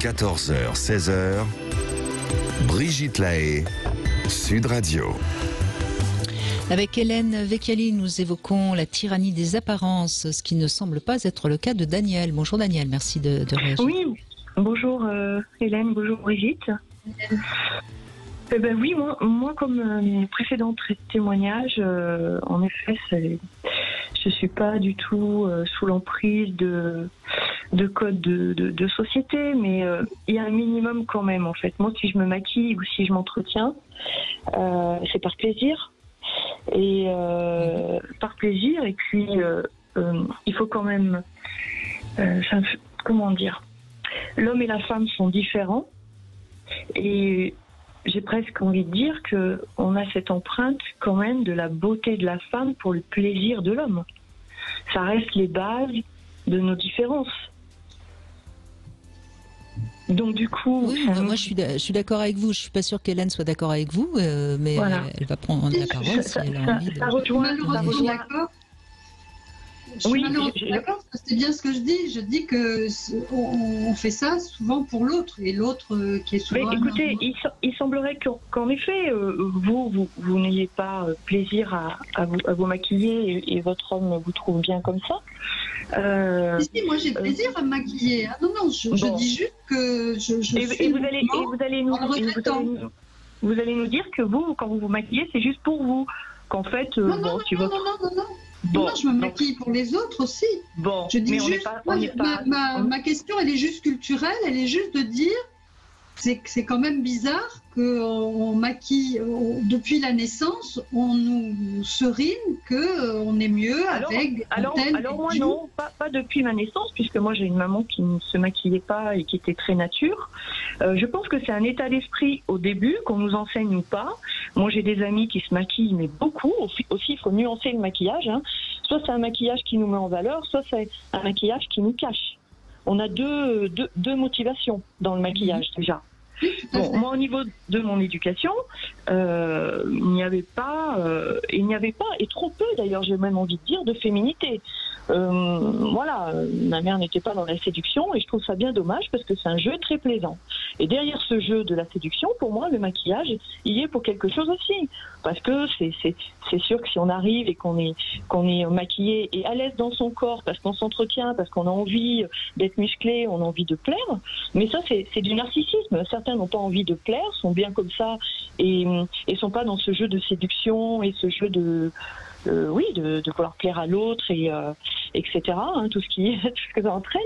14h, 16h, Brigitte Lahaie, Sud Radio. Avec Hélène Vecchiali, nous évoquons la tyrannie des apparences, ce qui ne semble pas être le cas de Daniel. Bonjour Daniel, merci de réagir. Oui, bonjour Hélène, bonjour Brigitte. Ben oui, moi comme mes précédents témoignages, en effet, je suis pas du tout sous l'emprise de codes de société, mais il y a un minimum quand même en fait. Moi, si je me maquille ou si je m'entretiens, c'est par plaisir. Et par plaisir, et puis il faut quand même, comment dire, l'homme et la femme sont différents, et j'ai presque envie de dire qu'on a cette empreinte quand même de la beauté de la femme pour le plaisir de l'homme. Ça reste les bases de nos différences. Donc du coup, oui, moi je suis d'accord avec vous. Je suis pas sûre qu'Hélène soit d'accord avec vous, mais voilà. Elle va prendre la parole si elle a envie de. Ça rejoint. D'accord. Je suis malheureusement d'accord, parce que c'est bien ce que je dis. Je dis que on fait ça souvent pour l'autre, et l'autre qui est souvent. Mais écoutez, il semblerait qu'en effet, vous n'ayez pas plaisir à vous maquiller, et votre homme vous trouve bien comme ça. Si, moi j'ai plaisir à me maquiller. Ah, non, je dis juste que je suis vous allez nous dire que vous, quand vous vous maquillez, c'est juste pour vous. Qu'en fait, non, je me maquille pour les autres aussi. Bon, je dis mais juste, ma question, elle est juste culturelle, elle est juste de dire, c'est quand même bizarre qu'on maquille, depuis la naissance, on nous serine qu'on est mieux avec alors moi non, pas depuis ma naissance, puisque moi j'ai une maman qui ne se maquillait pas et qui était très nature. Je pense que c'est un état d'esprit au début, qu'on nous enseigne ou pas. Moi j'ai des amis qui se maquillent, mais beaucoup. Aussi, il faut nuancer le maquillage. Soit c'est un maquillage qui nous met en valeur, soit c'est un maquillage qui nous cache. On a deux motivations dans le maquillage déjà. Bon, moi, au niveau de mon éducation, il n'y avait pas, et trop peu d'ailleurs, j'ai même envie de dire, de féminité. Voilà, ma mère n'était pas dans la séduction, et je trouve ça bien dommage parce que c'est un jeu très plaisant. Et derrière ce jeu de la séduction, pour moi, le maquillage, il y est pour quelque chose aussi. Parce que c'est sûr que si on arrive et qu'on est maquillé et à l'aise dans son corps, parce qu'on s'entretient, parce qu'on a envie d'être musclé, on a envie de plaire, mais ça, c'est du narcissisme. Certains n'ont pas envie de plaire, sont bien comme ça, et sont pas dans ce jeu de séduction et ce jeu de vouloir plaire à l'autre, et etc. Tout ce que ça entraîne.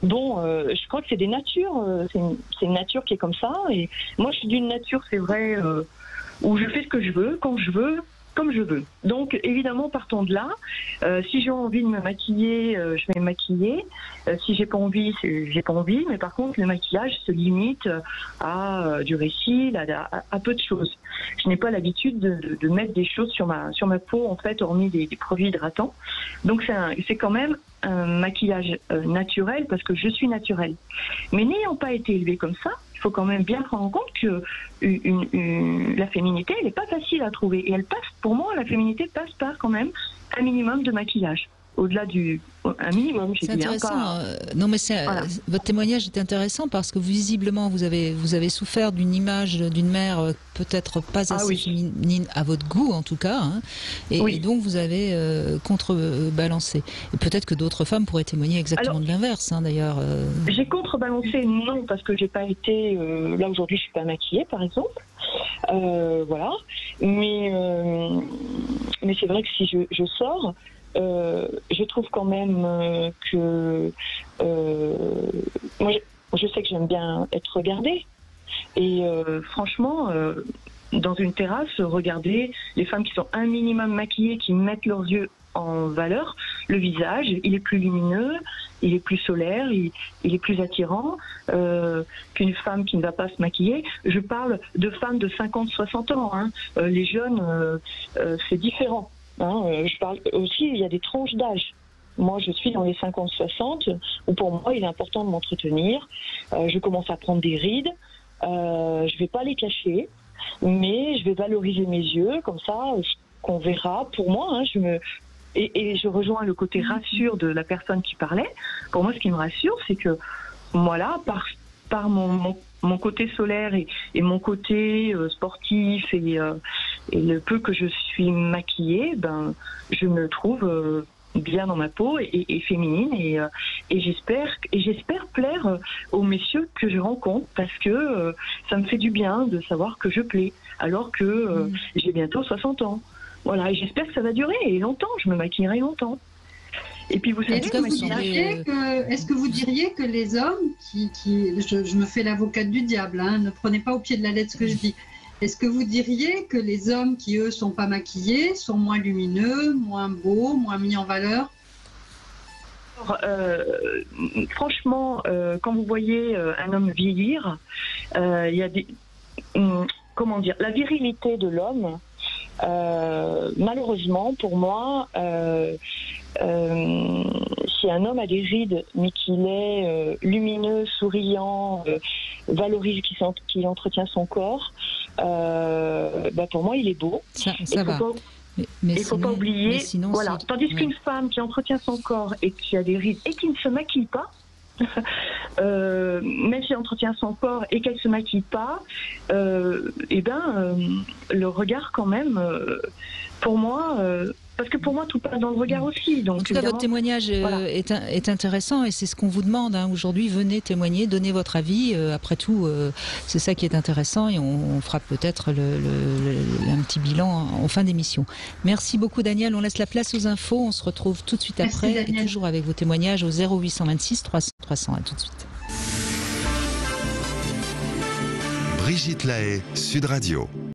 Bon, je crois que c'est des natures, c'est une nature qui est comme ça, et moi je suis d'une nature, c'est vrai, où je fais ce que je veux, quand je veux, comme je veux. Donc évidemment, partant de là, si j'ai envie de me maquiller, je vais me maquiller. Si j'ai pas envie, j'ai pas envie. Mais par contre, le maquillage se limite à du récil, à peu de choses. Je n'ai pas l'habitude de mettre des choses sur ma peau, en fait, hormis des produits hydratants. Donc c'est quand même un maquillage naturel, parce que je suis naturelle. Mais n'ayant pas été élevée comme ça, il faut quand même bien prendre en compte que la féminité, elle n'est pas facile à trouver. Et pour moi, la féminité passe par quand même un minimum de maquillage. Au-delà un minimum, j'ai dit. C'est intéressant. Non, mais voilà. Votre témoignage est intéressant parce que visiblement, vous avez souffert d'une image d'une mère peut-être pas assez féminine à votre goût, en tout cas, et donc vous avez contrebalancé. Et peut-être que d'autres femmes pourraient témoigner exactement de l'inverse, d'ailleurs. J'ai contrebalancé, non, parce que j'ai pas été là aujourd'hui, je suis pas maquillée, par exemple. Voilà. Mais c'est vrai que si je sors. Je trouve quand même que moi je sais que j'aime bien être regardée, et franchement dans une terrasse, regarder les femmes qui sont un minimum maquillées, qui mettent leurs yeux en valeur, le visage il est plus lumineux, il est plus solaire, il est plus attirant qu'une femme qui ne va pas se maquiller. Je parle de femmes de 50-60 ans, les jeunes c'est différent. Je parle aussi, il y a des tranches d'âge. Moi, je suis dans les 50-60, où pour moi, il est important de m'entretenir. Je commence à prendre des rides. Je vais pas les cacher, mais je vais valoriser mes yeux, comme ça, qu'on verra. Pour moi, et je rejoins le côté rassure de la personne qui parlait. Pour moi, ce qui me rassure, c'est que, voilà, par mon côté solaire et mon côté sportif et le peu que je suis maquillée, je me trouve bien dans ma peau et féminine et j'espère plaire aux messieurs que je rencontre, parce que ça me fait du bien de savoir que je plais alors que j'ai bientôt 60 ans. Voilà, et j'espère que ça va durer et longtemps, je me maquillerai longtemps. Et puis vous savez, est-ce que vous diriez que les hommes je me fais l'avocate du diable, hein, ne prenez pas au pied de la lettre ce que je dis. Est-ce que vous diriez que les hommes qui, eux, sont pas maquillés, sont moins lumineux, moins beaux, moins mis en valeur? Franchement, quand vous voyez un homme vieillir, il y a des... comment dire, la virilité de l'homme, malheureusement, pour moi... si un homme a des rides, mais qu'il est lumineux, souriant, valorise, qu'il entretient son corps, pour moi, il est beau. Ça va. Il ne faut pas oublier. Voilà. Tandis qu'une femme qui entretient son corps et qui a des rides et qui ne se maquille pas, même si elle entretient son corps et qu'elle ne se maquille pas, le regard quand même, pour moi... parce que pour moi, tout passe dans le regard aussi. Donc, en tout cas, votre témoignage est intéressant et c'est ce qu'on vous demande aujourd'hui. Venez témoigner, donnez votre avis. Après tout, c'est ça qui est intéressant et on fera peut-être un petit bilan en fin d'émission. Merci beaucoup, Daniel. On laisse la place aux infos. On se retrouve tout de suite après. Et toujours avec vos témoignages au 0826 300 300. À tout de suite. Brigitte Lahaie, Sud Radio.